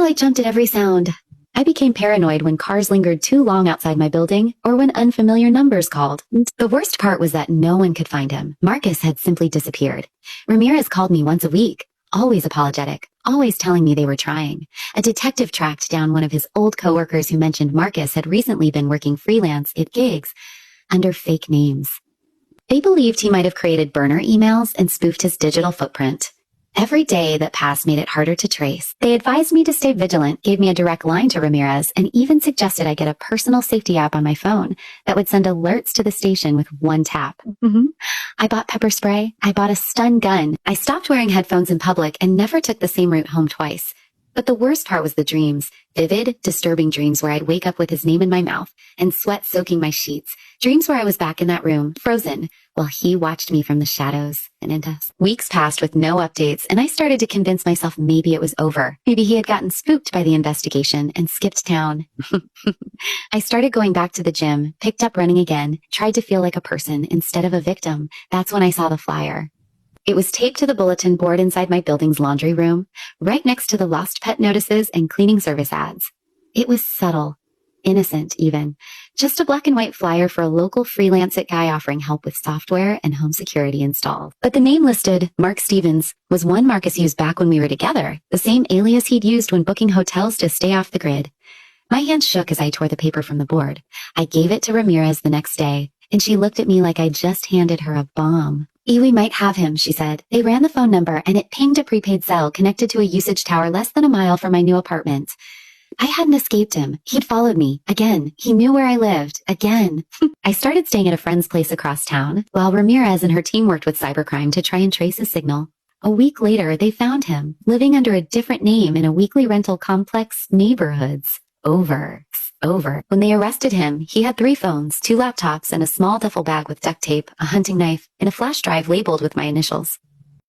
Still, I jumped at every sound. I became paranoid when cars lingered too long outside my building or when unfamiliar numbers called. The worst part was that no one could find him. Marcus had simply disappeared. Ramirez called me once a week, always apologetic, always telling me they were trying. A detective tracked down one of his old coworkers who mentioned Marcus had recently been working freelance at gigs under fake names. They believed he might have created burner emails and spoofed his digital footprint. Every day that passed made it harder to trace. They advised me to stay vigilant, gave me a direct line to Ramirez, and even suggested I get a personal safety app on my phone that would send alerts to the station with one tap. I bought pepper spray. I bought a stun gun. I stopped wearing headphones in public and never took the same route home twice. But the worst part was the dreams. Vivid, disturbing dreams where I'd wake up with his name in my mouth and sweat soaking my sheets. Dreams where I was back in that room, frozen, while he watched me from the shadows and into us. Weeks passed with no updates, and I started to convince myself maybe it was over. Maybe he had gotten spooked by the investigation and skipped town. I started going back to the gym, picked up running again, tried to feel like a person instead of a victim. That's when I saw the flyer. It was taped to the bulletin board inside my building's laundry room, right next to the lost pet notices and cleaning service ads. It was subtle, innocent even, just a black and white flyer for a local freelance guy offering help with software and home security installed. But the name listed, Mark Stevens, was one Marcus used back when we were together, the same alias he'd used when booking hotels to stay off the grid. My hand shook as I tore the paper from the board. I gave it to Ramirez the next day, and she looked at me like I just handed her a bomb. We might have him, she said. They ran the phone number and it pinged a prepaid cell connected to a usage tower less than a mile from my new apartment. I hadn't escaped him. He'd followed me. Again. He knew where I lived. Again. I started staying at a friend's place across town, while Ramirez and her team worked with cybercrime to try and trace his signal. A week later, they found him, living under a different name in a weekly rental complex neighborhoods. Over. When they arrested him, he had 3 phones, 2 laptops, and a small duffel bag with duct tape, a hunting knife, and a flash drive labeled with my initials.